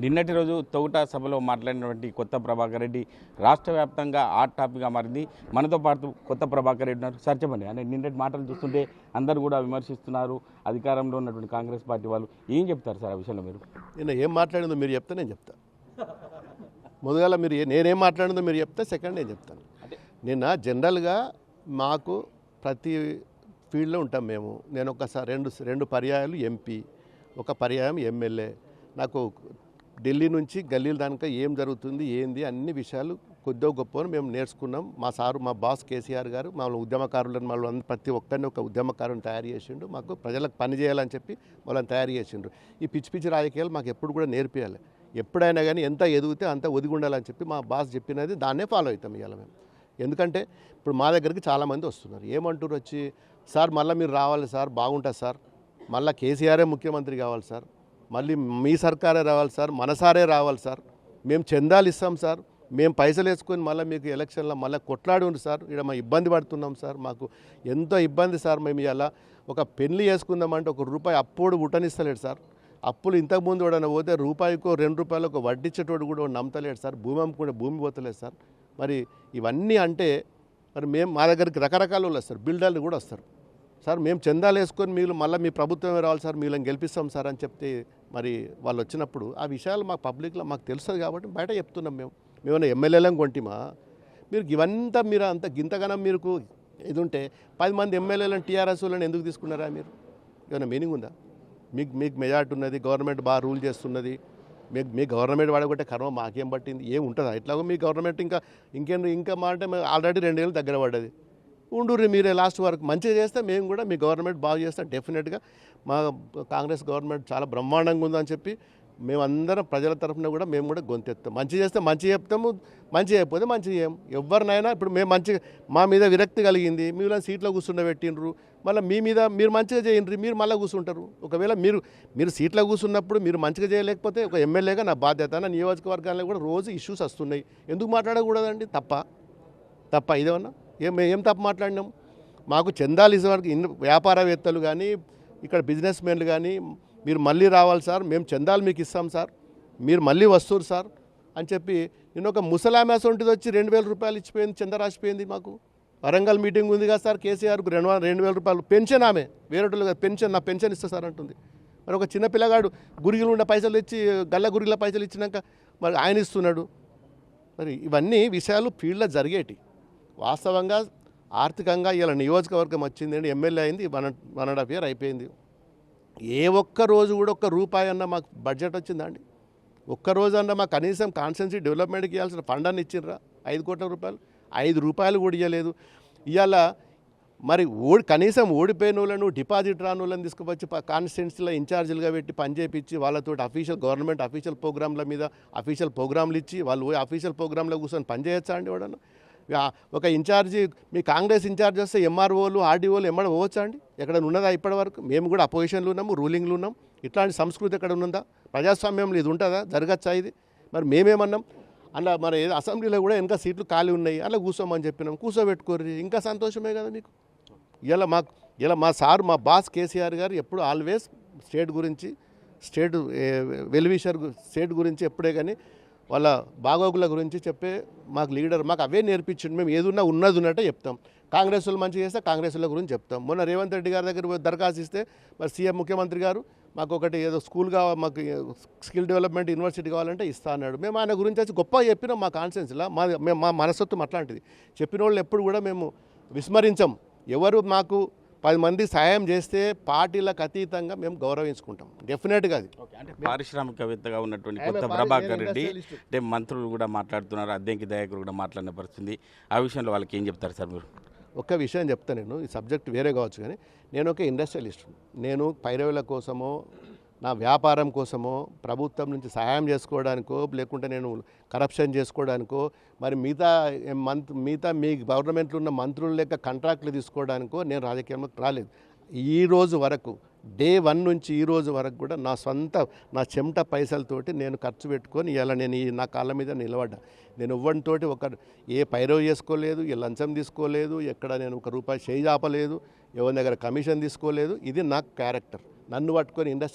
నిన్నటి రోజు తొగుట సభలో మాట్లాడినటువంటి కొత్త ప్రభాకర్ రెడ్డి రాష్ట్ర వ్యాప్తంగా హాట్ టాపిక్గా మారింది. మనతో పాటు కొత్త ప్రభాకర్ రెడ్డి ఉన్నారు. సార్ చెప్పండి, అంటే నిన్నటి మాటలు చూస్తుంటే అందరూ కూడా విమర్శిస్తున్నారు. అధికారంలో ఉన్నటువంటి కాంగ్రెస్ పార్టీ వాళ్ళు ఏం చెప్తారు సార్ ఆ విషయంలో? మీరు నిన్న ఏం మాట్లాడిందో మీరు చెప్తే నేను చెప్తా. మొదల మీరు నేనేం మాట్లాడిందో మీరు చెప్తే సెకండ్ నేను చెప్తాను. నిన్న జనరల్గా మాకు ప్రతి ఫీల్డ్లో ఉంటాం మేము. నేను ఒకసారి రెండు పర్యాయాలు ఎంపీ, ఒక పర్యాయం ఎమ్మెల్యే. నాకు ఢిల్లీ నుంచి గల్లీల దానిక ఏం జరుగుతుంది ఏంది అన్ని విషయాలు కొద్దో గొప్ప మేము నేర్చుకున్నాం. మా సారు మా బాస్ కేసీఆర్ గారు మమ్మల్ని ఉద్యమకారులను మళ్ళీ ప్రతి ఒక్కరిని ఒక ఉద్యమకారుని తయారు చేసిండు. మాకు ప్రజలకు పని చేయాలని చెప్పి వాళ్ళని తయారు చేసిండ్రు. ఈ పిచ్చి పిచ్చి రాజకీయాలు మాకు ఎప్పుడు కూడా నేర్పియాలి. ఎప్పుడైనా కానీ ఎంత ఎదిగితే అంత ఒదిగి ఉండాలని చెప్పి మా బాస్ చెప్పినది దాన్నే ఫాలో అవుతాం ఇవాళ మేము. ఎందుకంటే ఇప్పుడు మా దగ్గరికి చాలామంది వస్తున్నారు. ఏమంటారు వచ్చి, సార్ మళ్ళీ మీరు రావాలి సార్, బాగుంటుంది సార్, మళ్ళీ కేసీఆరే ముఖ్యమంత్రి కావాలి సార్, మళ్ళీ మీ సర్కారే రావాలి సార్, మన సారే రావాలి సార్, మేము చందాలు ఇస్తాం సార్, మేము పైసలు వేసుకొని మళ్ళీ మీకు ఎలక్షన్లో మళ్ళీ కొట్లాడి ఉంది సార్, ఇక్కడ మేము ఇబ్బంది పడుతున్నాం సార్, మాకు ఎంతో ఇబ్బంది సార్, మేము ఇలా ఒక పెళ్లి చేసుకుందామంటే ₹1 అప్పుడు ఉటనిస్తలేడు సార్, అప్పులు ఇంతకుముందు కూడా పోతే రూపాయికో ₹2 ఒక వడ్డిచ్చేటోడు కూడా నమ్మతలేడు సార్, భూమి అమ్ముకుంటే భూమి పోతలేదు సార్. మరి ఇవన్నీ అంటే మరి మేము మా దగ్గరికి రకరకాల వాళ్ళు వస్తారు, బిల్డర్లు కూడా వస్తారు. సార్ మేము చందాలు వేసుకొని మీరు మళ్ళీ మీ ప్రభుత్వమే రావాలి సార్, మీళ్ళని గెలిపిస్తాం సార్ అని చెప్తే మరి వాళ్ళు వచ్చినప్పుడు ఆ విషయాలు మాకు పబ్లిక్లో మాకు తెలుస్తుంది కాబట్టి బయట చెప్తున్నాం. మేమన్నా ఎమ్మెల్యేలను కొంటిమా? మీరు ఇవంతా మీరు అంత గింతగానం మీకు ఇది ఉంటే 10 మంది ఎమ్మెల్యేలను టీఆర్ఎస్ వాళ్ళని ఎందుకు తీసుకున్నారా? మీరు ఏమైనా మీనింగ్ ఉందా? మీకు మెజార్టీ ఉన్నది, గవర్నమెంట్ బాగా రూల్ చేస్తున్నది, మీ గవర్నమెంట్ వాడగొట్టే కర్మ మాకేం పట్టింది? ఏం ఉంటుందా? ఇట్లాగో మీ గవర్నమెంట్ ఇంకా మా అంటే ఆల్రెడీ 2 ఏళ్ళు దగ్గర పడ్డది. ఉండుర్రి మీరే లాస్ట్ వరకు మంచిగా చేస్తే మేము కూడా మీ గవర్నమెంట్ బాగా చేస్తాం. డెఫినెట్గా మా కాంగ్రెస్ గవర్నమెంట్ చాలా బ్రహ్మాండంగా ఉందని చెప్పి మేమందరం ప్రజల తరఫున కూడా మేము కూడా గొంతెత్తాం. మంచి చేస్తే మంచి చెప్తాము, మంచి చేయకపోతే మంచి చేయం. ఎవరినైనా ఇప్పుడు మేము మంచిగా మా మీద విరక్తి కలిగింది, మీరు సీట్లో కూర్చుండబెట్టిండ్రు, మళ్ళీ మీరు మంచిగా చేయండి, మీరు మళ్ళీ కూర్చుంటారు. ఒకవేళ మీరు సీట్లో కూర్చున్నప్పుడు మీరు మంచిగా చేయలేకపోతే ఒక ఎమ్మెల్యేగా నా బాధ్యత. నా నియోజకవర్గాల్లో కూడా రోజు ఇష్యూస్ వస్తున్నాయి, ఎందుకు మాట్లాడకూడదండి? తప్ప ఇదేమన్నా ఏం తప్పు మాట్లాడినాం? మాకు చందాలు ఇసేవారికి వ్యాపారవేత్తలు కానీ ఇక్కడ బిజినెస్ మెన్లు కానీ మీరు మళ్ళీ రావాలి సార్, మేము చందాలు మీకు ఇస్తాం సార్, మీరు మళ్ళీ వస్తారు సార్ అని చెప్పి నేను ఒక ముసలామె అసొంటిది వచ్చి ₹2,000 ఇచ్చిపోయింది, చందా రాసిపోయింది. మాకు వరంగల్ మీటింగ్ ఉంది కదా సార్, కేసీఆర్కు ₹2,000 పెన్షన్, ఆమె వేరేటోళ్ళు కదా పెన్షన్, నా పెన్షన్ ఇస్తా సార్ అంటుంది. మరి ఒక చిన్న పిల్లగాడు గురిగిలు ఉన్న పైసలు ఇచ్చి గల్ల గురిగిల పైసలు ఇచ్చినాక మరి ఆయన ఇస్తున్నాడు. మరి ఇవన్నీ విషయాలు ఫీల్డ్లో జరిగేటి. వాస్తవంగా ఆర్థికంగా ఇలా నియోజకవర్గం వచ్చింది, ఎమ్మెల్యే అయింది, 1.5 year అయిపోయింది. ఏ ఒక్క రోజు కూడా ₹1 అన్న మాకు బడ్జెట్ వచ్చిందా అండి? ఒక్కరోజు అన్న మాకు కనీసం కాన్స్టిట్యున్సీ డెవలప్మెంట్కి ఇవ్వాల్సిన ఫండ్ అని ఇచ్చిండ్రా? ₹5 కోట్ల, ₹5 కూడా ఇవ్వలేదు. ఇవాళ మరి కనీసం ఓడిపోయిన వాళ్ళను, డిపాజిట్ రాని వాళ్ళని తీసుకువచ్చి కాన్స్టిట్యున్సీలో ఇన్ఛార్జీలుగా పెట్టి పనిచేయించి వాళ్ళతో గవర్నమెంట్ అఫీషియల్ ప్రోగ్రాంల మీద అఫీషియల్ ప్రోగ్రాంలు ఇచ్చి వాళ్ళు పోయి అఫీషియల్ ప్రోగ్రాంలో కూర్చొని పనిచేయచ్చా అండి? వాడన్నా ఒక ఇన్ఛార్జి, మీ కాంగ్రెస్ ఇన్ఛార్జ్ వస్తే ఎంఆర్ఓలు ఆర్డీఓలు ఎమ్మడ పోవచ్చా అండి? ఎక్కడ ఉన్నదా ఇప్పటి వరకు? మేము కూడా అపోజిషన్లో ఉన్నాము, రూలింగ్లో ఉన్నాం. ఇట్లాంటి సంస్కృతి ఎక్కడ ఉన్నదా? ప్రజాస్వామ్యంలో ఇది ఉంటుందా? జరగచ్చా ఇది? మరి మేమేమన్నాం అలా, మరి అసెంబ్లీలో కూడా ఇంకా సీట్లు ఖాళీ ఉన్నాయి, అలా కూర్చోమని చెప్పినాం, కూర్చోబెట్టుకోర్రి, ఇంకా సంతోషమే కదా మీకు. ఇలా మా సార్ మా బాస్ కేసీఆర్ గారు ఎప్పుడు ఆల్వేస్ స్టేట్ గురించి, వెల్విషర్ స్టేట్ గురించి ఎప్పుడే కానీ వాళ్ళ బాగోగుల గురించి చెప్పే మాకు లీడర్, మాకు అవే నేర్పించండి. మేము ఏదున్నా ఉన్నది ఉన్నట్టే చెప్తాం. కాంగ్రెస్ వాళ్ళు మంచిగా చేస్తే కాంగ్రెస్ వాళ్ళ గురించి చెప్తాం. మొన్న రేవంత్ రెడ్డి గారి దగ్గర దరఖాస్తు ఇస్తే మరి సీఎం ముఖ్యమంత్రి గారు మాకు ఒకటి ఏదో స్కూల్ కావాలి, మాకు స్కిల్ డెవలప్మెంట్ యూనివర్సిటీ కావాలంటే ఇస్తా అన్నాడు. మేము ఆయన గురించి వచ్చి గొప్పగా చెప్పినాం. మా కాన్స్టిట్యున్సీలో మా మనస్తత్వం అట్లాంటిది. చెప్పిన వాళ్ళు ఎప్పుడు కూడా మేము విస్మరించాం. ఎవరు మాకు 10 మంది సాయం చేస్తే పార్టీలకు అతీతంగా మేము గౌరవించుకుంటాం. డెఫినెట్గా అది. అంటే పారిశ్రామికవేత్తగా ఉన్నటువంటి కొత్త ప్రభాకర్ రెడ్డి అంటే మంత్రులు కూడా మాట్లాడుతున్నారు, అద్దెంకి దయాకర్ కూడా మాట్లాడిన పరిస్థితి. ఆ విషయంలో వాళ్ళకి ఏం చెప్తారు సార్ మీరు? ఒక్క విషయం చెప్తాను, నేను ఈ సబ్జెక్ట్ వేరే కావచ్చు కానీ నేను ఒక ఇండస్ట్రియలిస్ట్. నేను పైరవుల కోసమో నా వ్యాపారం కోసమో ప్రభుత్వం నుంచి సహాయం చేసుకోవడానికో లేకుంటే నేను కరప్షన్ చేసుకోవడానికో మరి మిగతా మీ గవర్నమెంట్లో ఉన్న మంత్రుల లెక్క కాంట్రాక్టులు తీసుకోవడానికో నేను రాజకీయంలోకి రాలేదు. ఈ రోజు వరకు డే 1 నుంచి ఈ రోజు వరకు కూడా నా చెమట పైసలతోటి నేను ఖర్చు పెట్టుకొని ఇలా నేను నా కాళ్ళ మీద నిలబడ్డా. నేను ఎవ్వరితోటి ఏ పైరవ్ చేసుకోలేదు, ఏ లంచం తీసుకోలేదు, ఎక్కడ నేను ₹1 చేయి ఆపలేదు, ఎవరి దగ్గర కమిషన్ తీసుకోలేదు. ఇది నా క్యారెక్టర్. నన్ను పట్టుకొని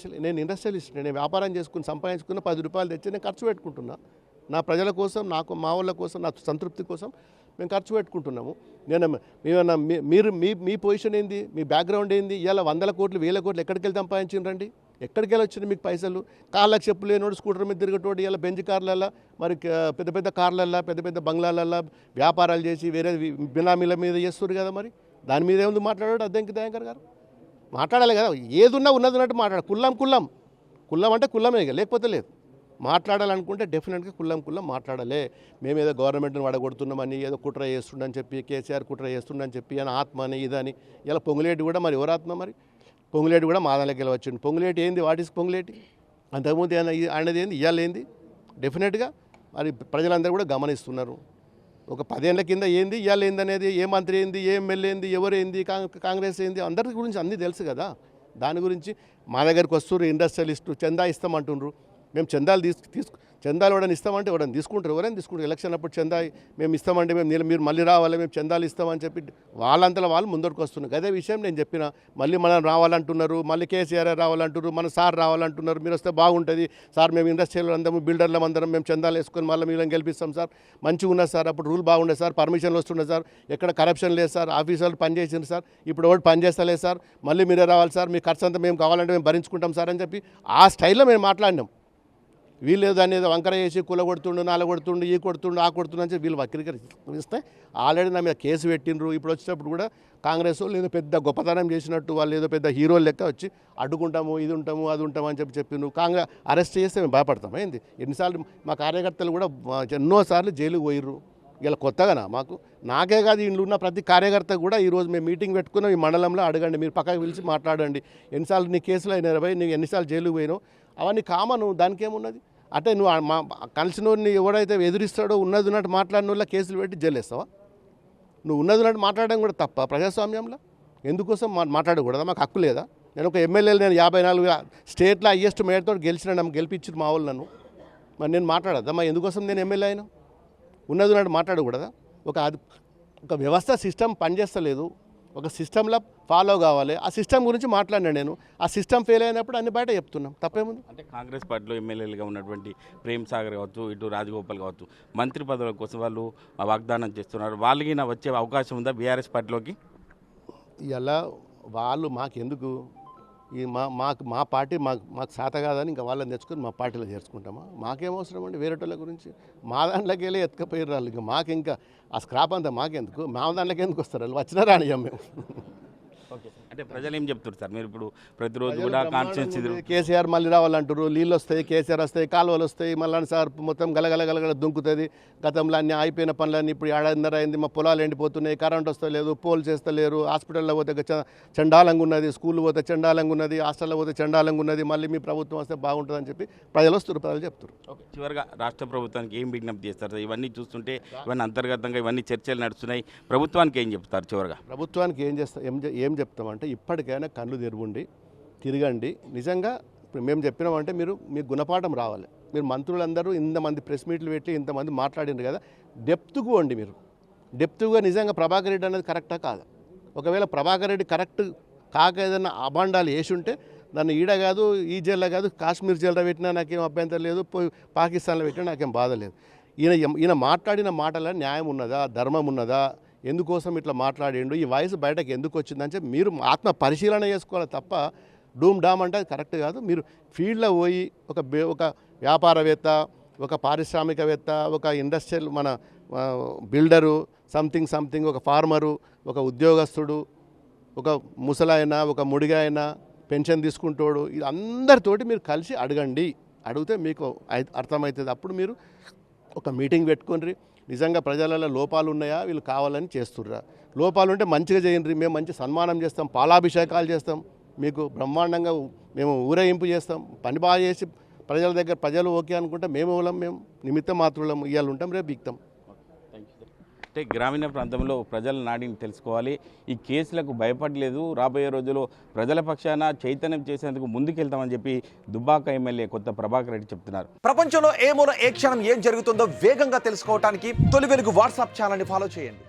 నేను ఇండస్ట్రియలిస్ట్, నేను వ్యాపారం చేసుకుని సంపాదించుకున్న 10 రూపాయలు తెచ్చి నేను ఖర్చు పెట్టుకుంటున్నా. నా ప్రజల కోసం, నాకు మా వాళ్ళ కోసం, నా సంతృప్తి కోసం మేము ఖర్చు పెట్టుకుంటున్నాము. మేమన్నా మీరు మీ పొజిషన్ ఏంది, మీ బ్యాక్గ్రౌండ్ ఏంది? ఇవాళ 100 కోట్లు 1000 కోట్లు ఎక్కడికి వెళ్ళి సంపాదించిండ్రండి? ఎక్కడికి వెళ్ళి వచ్చినాయి మీకు పైసలు? కాళ్ళకి చెప్పులు లేనోడు, స్కూటర్ మీద తిరిగేటోడు ఇలా బెంచ్ కార్లల్లో, మరి పెద్ద పెద్ద కార్లల్లో, పెద్ద పెద్ద బంగ్లాలల్లో వ్యాపారాలు చేసి వేరే బినామీల మీద చేస్తారు కదా. మరి దాని మీద ఏముంది మాట్లాడాడు అద్దెంకి దయాంకర్ గారు? మాట్లాడాలి కదా. ఏదున్నా ఉన్నట్టు మాట్లాడాలి. కుల్లం అంటే కుల్లమే, లేకపోతే లేదు. మాట్లాడాలనుకుంటే డెఫినెట్గా కుల్లం మాట్లాడాలి. మేమేదో గవర్నమెంట్ని వడగొడుతున్నామని, ఏదో కుట్ర చేస్తుండని చెప్పి, కేసీఆర్ కుట్ర చేస్తుండని చెప్పి అని ఆత్మ అని ఇదని. ఇలా పొంగులేటి కూడా మరి ఎవరు ఆత్మ? మరి పొంగులేటి కూడా మా దానికి వెళ్ళవచ్చిండు. పొంగులేటి ఏంది? వాటిస్ పొంగులేటి? అంతకుముందు ఆయనది ఏంది? ఇవాళ ఏంది? డెఫినెట్గా మరి ప్రజలందరూ కూడా గమనిస్తున్నారు. ఒక 10 ఏళ్ల కింద ఏంది, ఇవాళ ఏంది అనేది, ఏ మంత్రి ఏంది, ఏ ఎమ్మెల్యే ఏంది, ఎవరు ఏంది, కాంగ్రెస్ ఏంది, అందరి గురించి అన్నీ తెలుసు కదా. దాని గురించి మా దగ్గరికి వస్తున్నారు ఇండస్ట్రియలిస్టు, చందా ఇస్తామంటుండ్రు. మేము చందాలు చందాలు ఎవడని ఇస్తామంటే ఎవడని తీసుకుంటారు? ఎవరైనా తీసుకుంటారు. ఎలక్షన్ అప్పుడు చందా మేము ఇస్తామంటే మీరు మళ్ళీ రావాలి, మేము చందాలు ఇస్తామని చెప్పి వాళ్ళంతలో వాళ్ళు ముందరకు వస్తున్నారు. అదే విషయం నేను చెప్పిన. మళ్ళీ మనం రావాలంటున్నారు, మళ్ళీ కేసీఆర్ రావాలంటున్నారు, మన సార్ రావాలంటున్నారు. మీరు వస్తే బాగుంటుంది సార్, మేము ఇండస్ట్రీలో అందరం బిల్డర్లం అందరం మేము చందాలు వేసుకొని మళ్ళీ మేము గెలిపిస్తాం సార్, మంచిగా ఉన్నది సార్, అప్పుడు రూల్ బాగుండే సార్, పర్మిషన్లు వస్తుండే సార్, ఎక్కడ కరప్షన్ లేదు సార్, ఆఫీసర్లు పనిచేసింది సార్, ఇప్పుడు ఒకటి పని చేస్తలేదు సార్, మళ్ళీ మీరే రావాలి సార్, మీ ఖర్చు అంతా మేము కావాలంటే మేము భరించుకుంటాం సార్ అని చెప్పి ఆ స్టైల్లో మేము మాట్లాడినాం. వీళ్ళు దాన్ని ఏదో వంకర చేసి కుల కొడుతుండు, నాల కొడుతుండు, ఈ కొడుతుండు, ఆ కొడుతుండు అని చెప్పి వీళ్ళు వక్రీకరిస్తే ఆల్రెడీ నా మీద కేసు పెట్టిండ్రు. ఇప్పుడు వచ్చేటప్పుడు కూడా కాంగ్రెస్ వాళ్ళు ఏదో పెద్ద గొప్పతనం చేసినట్టు, వాళ్ళు ఏదో పెద్ద హీరోలు లెక్క వచ్చి అడ్డుకుంటాము, ఇది ఉంటాము, అది ఉంటాము అని చెప్పిండ్రు. కాంగ్రెస్ అరెస్ట్ చేస్తే మేము భయపడతాం. ఏంది? ఎన్నిసార్లు మా కార్యకర్తలు కూడా ఎన్నోసార్లు జైలుకు పోయిర్రు. ఇలా కొత్తగానా మాకు? నాకే కాదు, ఇంట్లో ఉన్న ప్రతి కార్యకర్త కూడా ఈరోజు మేము మీటింగ్ పెట్టుకున్నాం. ఈ మండలంలో అడగండి, మీరు పక్కకు పిలిచి మాట్లాడండి, ఎన్నిసార్లు నీ కేసులు అయినా పోయి, నీకు ఎన్నిసార్లు జైలుకు పోయినావు, అవన్నీ కామను. దానికి ఏమున్నది? అంటే నువ్వు మా కలిసినోడిని ఎవడైతే ఎదురిస్తాడో ఉన్నట్టు మాట్లాడిన వాళ్ళ కేసులు పెట్టి జైలేస్తావా? నువ్వు ఉన్నట్టు మాట్లాడడం కూడా తప్ప ప్రజాస్వామ్యంలో? ఎందుకోసం మాట్లాడకూడదా? మాకు హక్కు లేదా? నేను ఒక ఎమ్మెల్యేలు, నేను 54 స్టేట్లో హైయెస్ట్ మేయర్తో గెలిపించారు మా వాళ్ళు నన్ను. మరి నేను మాట్లాడద్దా? మరి ఎందుకోసం నేను ఎమ్మెల్యే అయినా? ఉన్నట్టు మాట్లాడకూడదా? ఒక వ్యవస్థ సిస్టమ్ పనిచేస్తలేదు, ఒక సిస్టంలో ఫాలో కావాలి. ఆ సిస్టమ్ గురించి మాట్లాడినా నేను. ఆ సిస్టమ్ ఫెయిల్ అయినప్పుడు అన్ని బయట చెప్తున్నాం. తప్పేముంది? అంటే కాంగ్రెస్ పార్టీలో ఎమ్మెల్యేలుగా ఉన్నటువంటి ప్రేమ్ సాగర్ కావచ్చు, ఇటు రాజగోపాల్ కావచ్చు, మంత్రి పదవుల కోసం వాళ్ళు వాగ్దానం చేస్తున్నారు. వాళ్ళకి నా వచ్చే అవకాశం ఉందా బీఆర్ఎస్ పార్టీలోకి? ఇలా వాళ్ళు మాకెందుకు? మా పార్టీ మాకు శాత కాదని ఇంకా వాళ్ళని తెచ్చుకొని మా పార్టీలో చేర్చుకుంటామా? మాకేం అవసరం అండి వేరేటోళ్ళ గురించి? మా దాంట్లోకి వెళ్ళి ఎత్తుకపోయారు వాళ్ళు. ఇంకా మాకింకా ఆ స్క్రాప్ అంతా మాకెందుకు? మా దాంట్లోకి ఎందుకు వస్తారు వాళ్ళు? వచ్చినారా అని మేము. ఓకే, అంటే ప్రజలు ఏం చెప్తారు సార్? మీరు ఇప్పుడు ప్రతిరోజు కూడా కాన్స్టిట్యూన్సీ కేసీఆర్ మళ్ళీ రావాలంటారు, నీళ్ళు వస్తాయి, కేసీఆర్ వస్తాయి, కాలువలు వస్తాయి, మళ్ళీ సార్ మొత్తం గలగల దుంకుతుంది. గతంలో అన్ని అయిపోయిన పనులన్నీ ఇప్పుడు 1.5 అయింది, మా పొలాలు ఎండిపోతున్నాయి, కరెంట్ వస్తలేదు, పోల్ చేస్తలేరు, హాస్పిటల్లో పోతే చండాలంగా ఉన్నది, స్కూల్ పోతే చండాలంగా ఉన్నది, హాస్టల్లో పోతే చండాలంగా ఉన్నది, మళ్ళీ మీ ప్రభుత్వం వస్తే బాగుంటుందని చెప్పి ప్రజలు వస్తారు, ప్రజలు చెప్తారు. ఓకే, చివరిగా రాష్ట్ర ప్రభుత్వానికి ఏం విజ్ఞప్తి చేస్తారు సార్? ఇవన్నీ చూస్తుంటే ఇవన్నీ అంతర్గతంగా ఇవన్నీ చర్చలు నడుస్తున్నాయి. ప్రభుత్వానికి ఏం చెప్తారు చివరిగా? ప్రభుత్వానికి ఏం చెప్తామంటే ఇప్పటికైనా కళ్ళు తెరవండి, తిరగండి. నిజంగా ఇప్పుడు మేము చెప్పినామంటే మీకు గుణపాఠం రావాలి. మీరు మంత్రులందరూ ఇంతమంది ప్రెస్ మీట్లు పెట్టి ఇంతమంది మాట్లాడిండ్రు కదా, డెప్త్కు వండి. మీరు డెప్త్గా నిజంగా ప్రభాకర్ రెడ్డి అనేది కరెక్టా కాదా? ఒకవేళ ప్రభాకర్ రెడ్డి కరెక్ట్ కాక ఏదైనా అభాండాలు వేసి ఉంటే దాన్ని ఈడ కాదు, ఈ జైల్లో కాదు, కాశ్మీర్ జైల్లో పెట్టినా నాకేం అభ్యంతరం లేదు, పాకిస్తాన్లో పెట్టినా నాకేం బాధ లేదు. ఈయన మాట్లాడిన మాటల న్యాయం ఉన్నదా, ధర్మం ఉన్నదా, ఎందుకోసం ఇట్లా మాట్లాడిండు, ఈ వయసు బయటకు ఎందుకు వచ్చిందని చెప్పి మీరు ఆత్మ పరిశీలన చేసుకోవాలి తప్ప డూమ్ డామ్ అంటే అది కరెక్ట్ కాదు. మీరు ఫీల్డ్లో పోయి ఒక వ్యాపారవేత్త, ఒక పారిశ్రామికవేత్త, ఒక ఇండస్ట్రియల్ మన బిల్డరు, సంథింగ్ ఒక ఫార్మరు, ఒక ఉద్యోగస్తుడు, ఒక ముసలాయన, ఒక ముడిగాయన, పెన్షన్ తీసుకుంటాడు, ఇది అందరితోటి మీరు కలిసి అడిగితే మీకు అర్థమవుతుంది. అప్పుడు మీరు ఒక మీటింగ్ పెట్టుకోండి. నిజంగా ప్రజలలో లోపాలు ఉన్నాయా, వీళ్ళు కావాలని చేస్తుర్రా? లోపాలు ఉంటే మంచిగా చేయండి, మేము మంచి సన్మానం చేస్తాం, పాలాభిషేకాలు చేస్తాం, మీకు బ్రహ్మాండంగా మేము ఊరేగింపు చేస్తాం, పని బాగా చేసి ప్రజల దగ్గర ప్రజలు ఓకే అనుకుంటే మేము నిమిత్త మాత్రులం, ఇవాళ ఉంటాం, రేపు బిక్తాం. అంటే గ్రామీణ ప్రాంతంలో ప్రజల నాడిని తెలుసుకోవాలి. ఈ కేసులకు భయపడలేదు, రాబోయే రోజుల్లో ప్రజల పక్షాన చైతన్యం చేసేందుకు ముందుకెళ్తామని చెప్పి దుబ్బాక ఎమ్మెల్యే కొత్త ప్రభాకర్ రెడ్డి చెప్తున్నారు. ప్రపంచంలో ఏ మూల ఏ క్షణం ఏం జరుగుతుందో వేగంగా తెలుసుకోవడానికి తొలి వెలుగు వాట్సాప్ ఛానల్ని ఫాలో చేయండి.